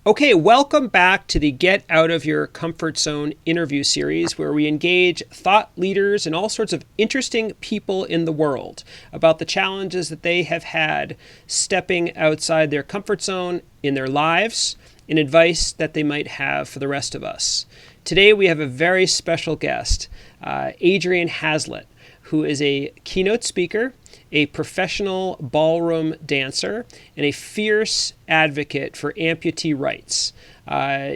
Okay, welcome back to the Get Out of Your Comfort Zone interview series, where we engage thought leaders and all sorts of interesting people in the world about the challenges that they have had stepping outside their comfort zone in their lives and advice that they might have for the rest of us. Today we have a very special guest, Adrianne Haslet, who is a keynote speaker, a professional ballroom dancer, and a fierce advocate for amputee rights.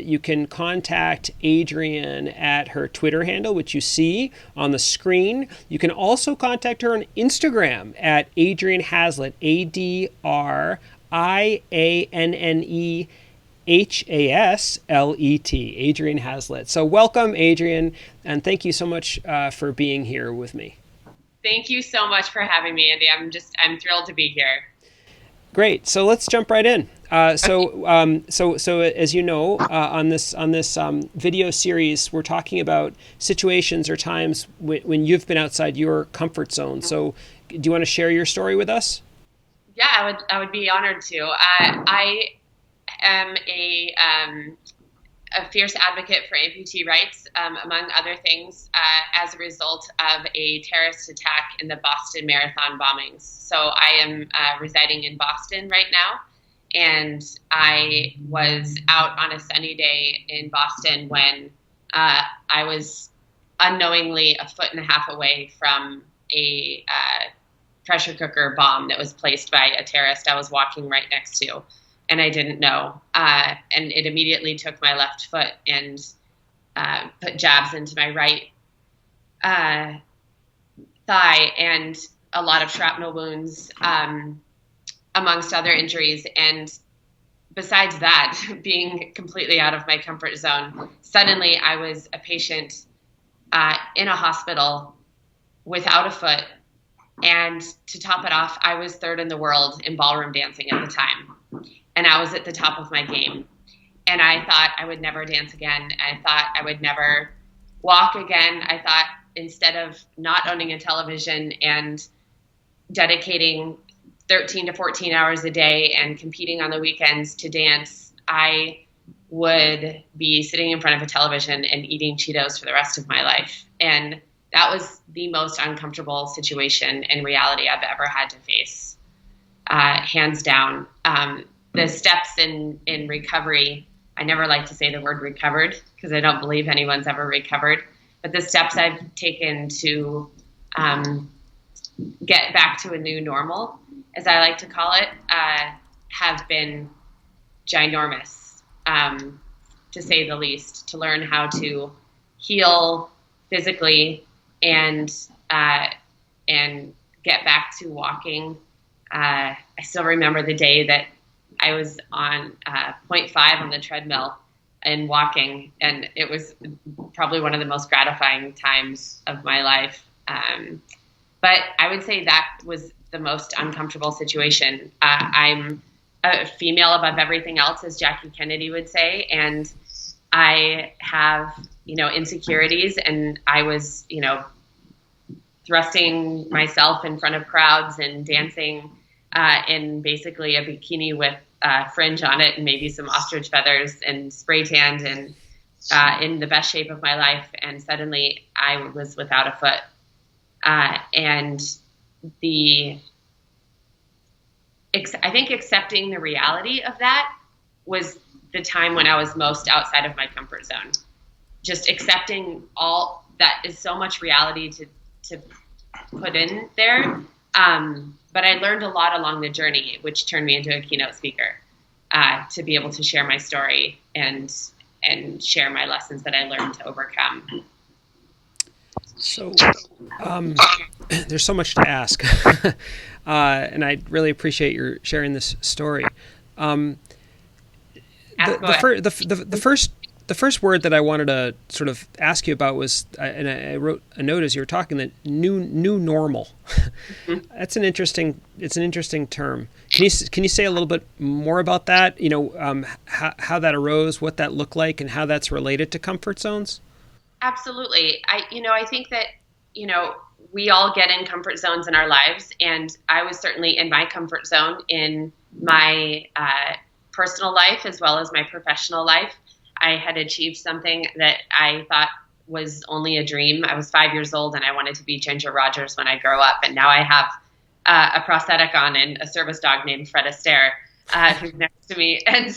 You can contact Adrianne at her Twitter handle, which you see on the screen. You can also contact her on Instagram at Adrianne Haslet, ADRIANNE HASLET, Adrianne Haslet. So welcome, Adrianne, and thank you so much for being here with me. Thank you so much for having me, Andy. I'm thrilled to be here. Great. So let's jump right in. So as you know, on this video series, we're talking about situations or times when you've been outside your comfort zone. So, do you want to share your story with us? Yeah, I would be honored to. I am a fierce advocate for amputee rights, among other things, as a result of a terrorist attack in the Boston Marathon bombings. So I am residing in Boston right now, and I was out on a sunny day in Boston when I was unknowingly a foot and a half away from a pressure cooker bomb that was placed by a terrorist I was walking right next to. And I didn't know. And it immediately took my left foot and put jabs into my right thigh and a lot of shrapnel wounds, amongst other injuries. And besides that, being completely out of my comfort zone, suddenly I was a patient in a hospital without a foot. And to top it off, I was third in the world in ballroom dancing at the time. And I was at the top of my game. And I thought I would never dance again. I thought I would never walk again. I thought instead of not owning a television and dedicating 13 to 14 hours a day and competing on the weekends to dance, I would be sitting in front of a television and eating Cheetos for the rest of my life. And that was the most uncomfortable situation and reality I've ever had to face, hands down. The steps in recovery, I never like to say the word recovered because I don't believe anyone's ever recovered, but the steps I've taken to get back to a new normal, as I like to call it, have been ginormous, to say the least, to learn how to heal physically and get back to walking. I still remember the day that I was on 0.5 on the treadmill and walking, and it was probably one of the most gratifying times of my life. But I would say that was the most uncomfortable situation. I'm a female above everything else, as Jackie Kennedy would say, and I have, insecurities, and I was, thrusting myself in front of crowds and dancing in basically a bikini with fringe on it and maybe some ostrich feathers and spray tanned and in the best shape of my life. And suddenly I was without a foot. And I think accepting the reality of that was the time when I was most outside of my comfort zone. Just accepting all that is so much reality to put in there. But I learned a lot along the journey, which turned me into a keynote speaker, to be able to share my story and share my lessons that I learned to overcome. So there's so much to ask, and I really appreciate your sharing this story. The first word that I wanted to sort of ask you about was, and I wrote a note as you were talking, that new normal. Mm-hmm. It's an interesting term. Can you say a little bit more about that? How that arose, what that looked like, and how that's related to comfort zones? Absolutely. I think that, we all get in comfort zones in our lives, and I was certainly in my comfort zone in my personal life as well as my professional life. I had achieved something that I thought was only a dream. I was 5 years old and I wanted to be Ginger Rogers when I grow up. And now I have a prosthetic on and a service dog named Fred Astaire who's next to me. And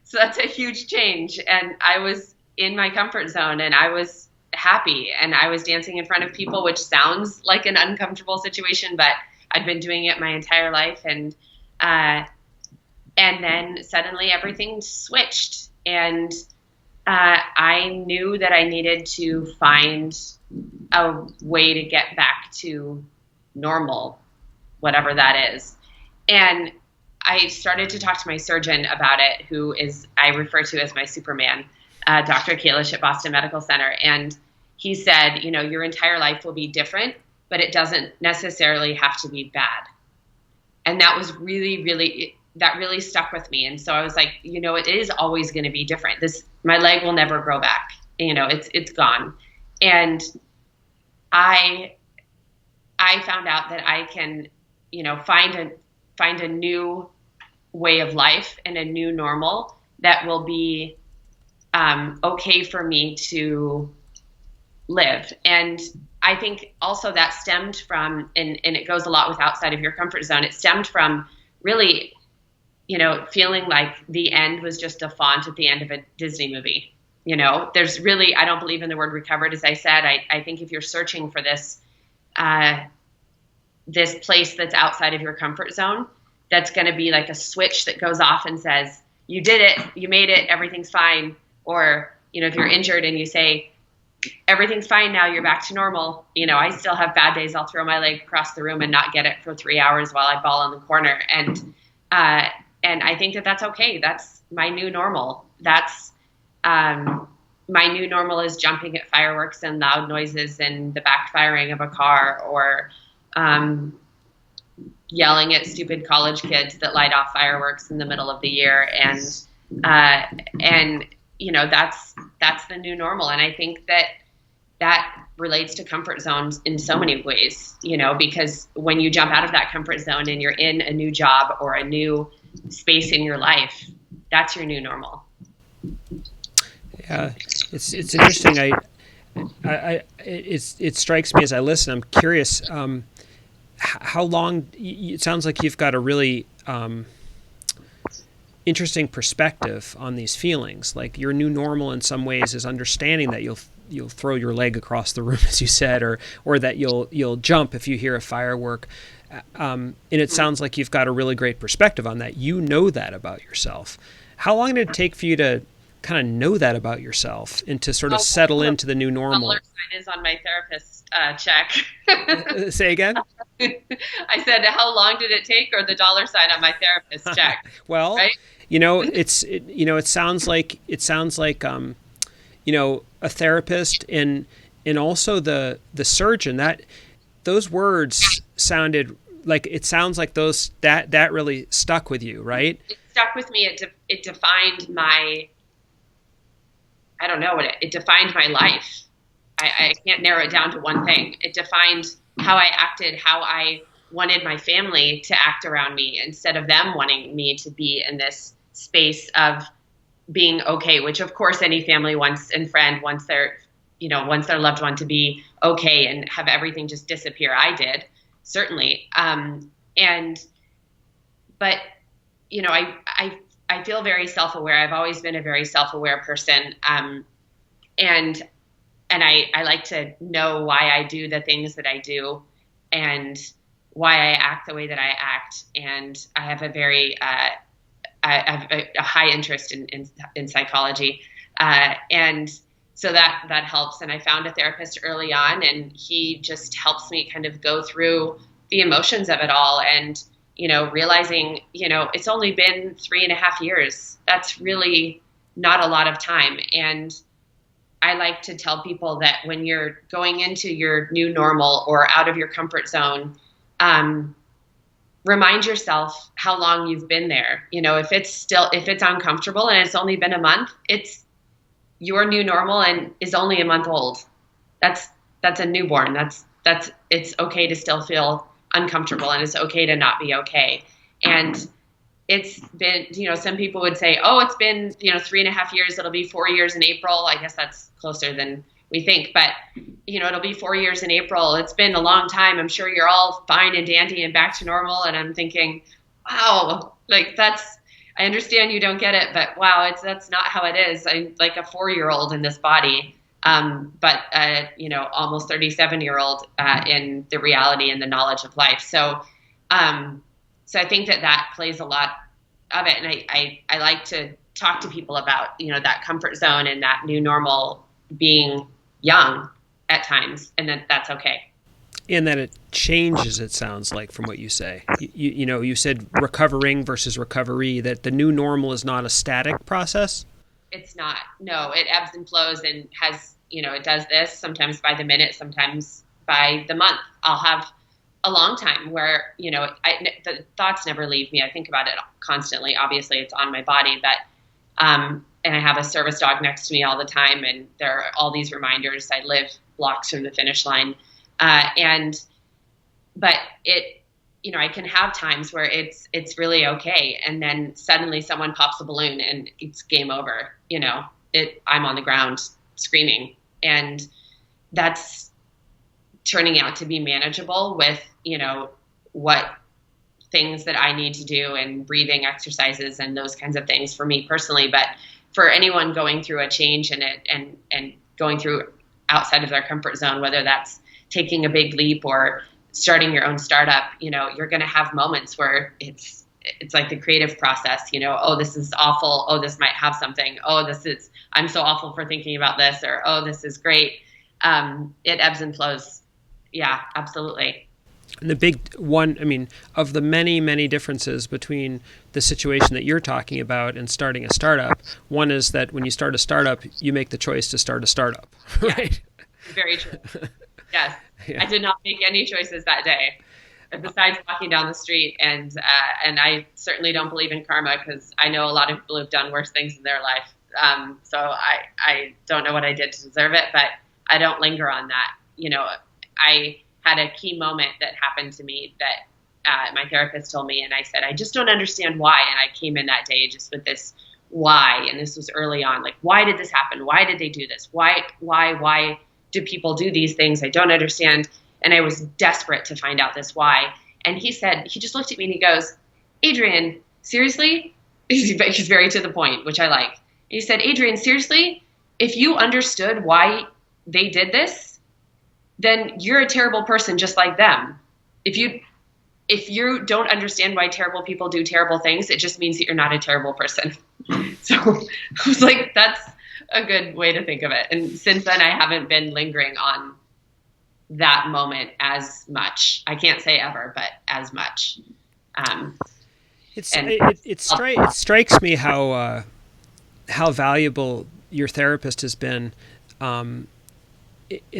so that's a huge change. And I was in my comfort zone and I was happy and I was dancing in front of people, which sounds like an uncomfortable situation, but I'd been doing it my entire life. And then suddenly everything switched. And I knew that I needed to find a way to get back to normal, whatever that is. And I started to talk to my surgeon about it, who is, I refer to as my Superman, Dr. Kalish at Boston Medical Center. And he said, your entire life will be different, but it doesn't necessarily have to be bad. And that was that really stuck with me. And so I was like, it is always going to be different. My leg will never grow back. It's gone. And I found out that I can, find a new way of life and a new normal that will be okay for me to live. And I think also that stemmed from, and it goes a lot with outside of your comfort zone, it stemmed from really, feeling like the end was just a font at the end of a Disney movie. There's really, I don't believe in the word recovered, as I said. I think if you're searching for this place that's outside of your comfort zone, that's going to be like a switch that goes off and says, you did it, you made it, everything's fine. Or, if you're injured and you say, everything's fine now, you're back to normal. I still have bad days. I'll throw my leg across the room and not get it for 3 hours while I ball in the corner. And I think that that's okay. That's my new normal. That's my new normal is jumping at fireworks and loud noises and the backfiring of a car, or yelling at stupid college kids that light off fireworks in the middle of the year. And that's the new normal. And I think that relates to comfort zones in so many ways, because when you jump out of that comfort zone and you're in a new job or a new space in your life, that's your new normal. Yeah, it's interesting. It strikes me as I listen. I'm curious. How long? It sounds like you've got a really interesting perspective on these feelings. Like your new normal, in some ways, is understanding that you'll throw your leg across the room, as you said, or that you'll jump if you hear a firework. And it sounds like you've got a really great perspective on that. You know that about yourself. How long did it take for you to kind of know that about yourself and to sort of settle into the new normal? The dollar sign is on my therapist check. Say again? I said, how long did it take, or the dollar sign on my therapist check? Well, right? It sounds like a therapist and also the surgeon, that those words sounded like, it sounds like those that really stuck with you, right? It stuck with me. It defined my, I don't know what it defined my life. I can't narrow it down to one thing. It defined how I acted, how I wanted my family to act around me instead of them wanting me to be in this space of being okay, which of course any family wants and friend wants their loved one to be okay and have everything just disappear. I did, certainly. But I feel very self-aware. I've always been a very self-aware person. And I like to know why I do the things that I do and why I act the way that I act. And I have I have a high interest in psychology. And so that helps. And I found a therapist early on, and he just helps me kind of go through the emotions of it all. And, realizing, it's only been 3.5 years. That's really not a lot of time. And I like to tell people that when you're going into your new normal or out of your comfort zone, remind yourself how long you've been there. If it's uncomfortable and it's only been a month, it's your new normal and is only a month old. That's a newborn. It's okay to still feel uncomfortable, and it's okay to not be okay. And it's been, some people would say, oh, it's been, 3.5 years. It'll be 4 years in April. I guess that's closer than we think, but it'll be 4 years in April. It's been a long time. I'm sure you're all fine and dandy and back to normal. And I'm thinking, wow, like I understand you don't get it, but wow, that's not how it is. I'm like a 4-year-old in this body, but almost 37-year-old in the reality and the knowledge of life. So I think that plays a lot of it, and I like to talk to people about that comfort zone and that new normal being young at times, and that's okay. And that it changes, it sounds like, from what you say. You said recovering versus recovery, that the new normal is not a static process? It's not. No, it ebbs and flows and has, it does this sometimes by the minute, sometimes by the month. I'll have a long time where, the thoughts never leave me. I think about it constantly. Obviously, it's on my body, but and I have a service dog next to me all the time, and there are all these reminders. I live blocks from the finish line. But it, I can have times where it's really okay. And then suddenly someone pops a balloon and it's game over, I'm on the ground screaming, and that's turning out to be manageable with, what things that I need to do and breathing exercises and those kinds of things for me personally. But for anyone going through a change and going through outside of their comfort zone, whether that's taking a big leap or starting your own startup, you're going to have moments where it's like the creative process, oh, this is awful. Oh, this might have something. Oh, I'm so awful for thinking about this, or, oh, this is great. It ebbs and flows. Yeah, absolutely. And the big one, of the many, many differences between the situation that you're talking about and starting a startup, one is that when you start a startup, you make the choice to start a startup, right? Yeah, very true. Yes. Yeah. I did not make any choices that day, besides walking down the street. And I certainly don't believe in karma, because I know a lot of people who've done worse things in their life. So I don't know what I did to deserve it, but I don't linger on that. I had a key moment that happened to me that my therapist told me, and I said, I just don't understand why. And I came in that day just with this why, and this was early on, like, why did this happen? Why did they do this? Why do people do these things? I don't understand. And I was desperate to find out this why. And he just looked at me and he goes, Adrianne, seriously? He's very to the point, which I like. He said, Adrianne, seriously, if you understood why they did this, then you're a terrible person just like them. If you don't understand why terrible people do terrible things, it just means that you're not a terrible person. So I was like, that's a good way to think of it. And since then, I haven't been lingering on that moment as much. I can't say ever, but as much. It strikes me how valuable your therapist has been, and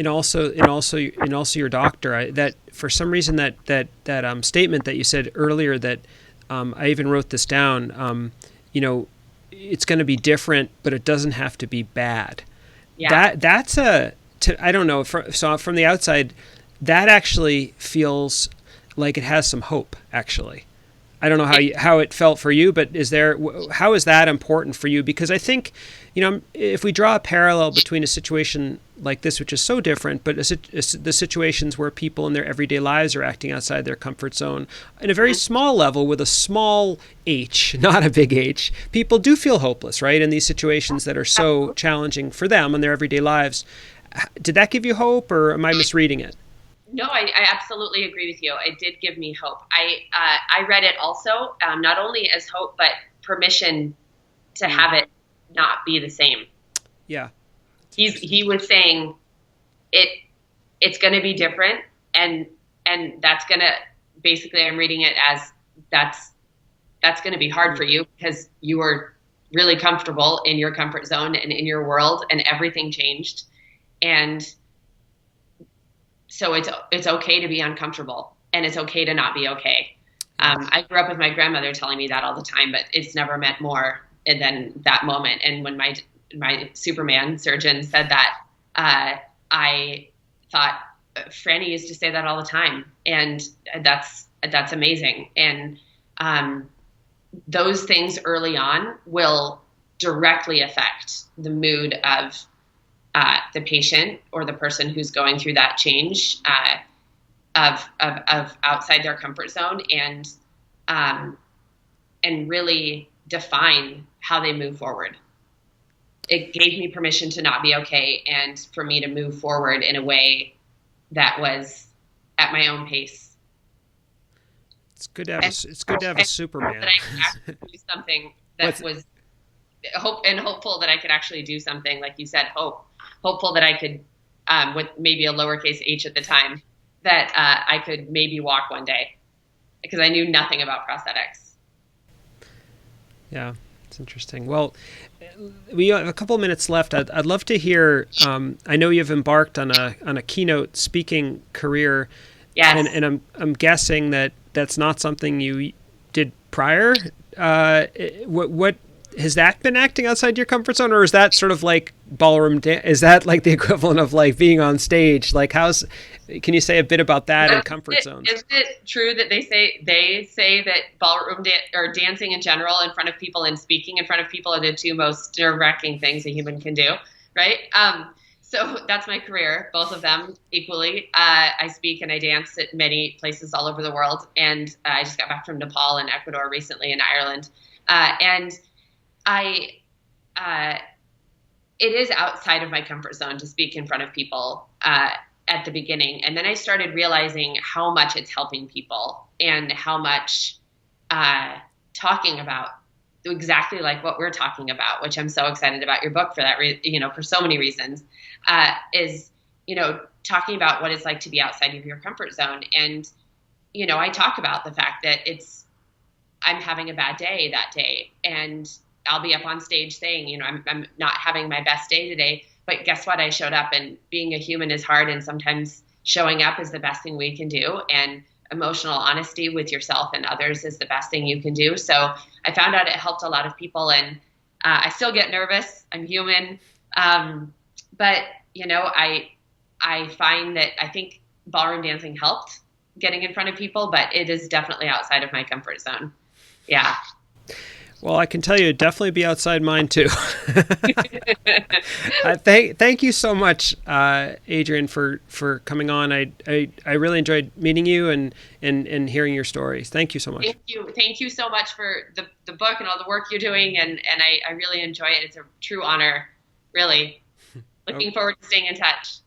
also your doctor. That for some reason that statement that you said earlier, that I even wrote this down. It's going to be different, but it doesn't have to be bad. Yeah. I don't know. So from the outside, that actually feels like it has some hope. Actually, I don't know how it felt for you, but how is that important for you? Because I think, if we draw a parallel between a situation like this, which is so different, but the situations where people in their everyday lives are acting outside their comfort zone in a very small level with a small H, not a big H, people do feel hopeless, right? In these situations that are so challenging for them in their everyday lives. Did that give you hope, or am I misreading it? No, I absolutely agree with you. It did give me hope. I read it also, not only as hope, but permission to have it not be the same. Yeah. He was saying it's going to be different, and that's going to, basically, I'm reading it as that's going to be hard for you, because you were really comfortable in your comfort zone and in your world, and everything changed. And so it's okay to be uncomfortable, and it's okay to not be okay. I grew up with my grandmother telling me that all the time, but it's never meant more than that moment. And when my Superman surgeon said that, I thought, Franny used to say that all the time, and that's amazing. And those things early on will directly affect the mood of the patient or the person who's going through that change of outside their comfort zone, and really define how they move forward. It gave me permission to not be okay and for me to move forward in a way that was at my own pace. It's good to have a Superman. That I could actually do something that was hopeful that I could actually do something, like you said, hopeful that I could, with maybe a lowercase h at the time, that I could maybe walk one day, because I knew nothing about prosthetics. Yeah, it's interesting. Well, we have a couple of minutes left. I'd love to hear. I know you've embarked on a keynote speaking career. Yes. And I'm guessing that that's not something you did prior. What has that been, acting outside your comfort zone, or is that sort of like ballroom is that like the equivalent of like being on stage? Like, can you say a bit about that in comfort zones? Is it true that they say that ballroom or dancing in general in front of people and speaking in front of people are the two most nerve-wracking things a human can do, right? So that's my career, both of them equally. I speak and I dance at many places all over the world, and I just got back from Nepal and Ecuador recently, and Ireland, and it is outside of my comfort zone to speak in front of people at the beginning. And then I started realizing how much it's helping people, and how much talking about exactly like what we're talking about, which I'm so excited about your book for that, for so many reasons, is, talking about what it's like to be outside of your comfort zone. And, I talk about the fact that I'm having a bad day that day, and I'll be up on stage saying, I'm not having my best day today, but guess what? I showed up, and being a human is hard. And sometimes showing up is the best thing we can do. And emotional honesty with yourself and others is the best thing you can do. So I found out it helped a lot of people, and I still get nervous. I'm human. But, I find that I think ballroom dancing helped getting in front of people, but it is definitely outside of my comfort zone. Yeah. Well, I can tell you, it'd definitely be outside mine too. Thank you so much, Adrianne, for coming on. I really enjoyed meeting you and hearing your stories. Thank you so much. Thank you so much for the book and all the work you're doing, and I really enjoy it. It's a true honor, really. Looking forward to staying in touch.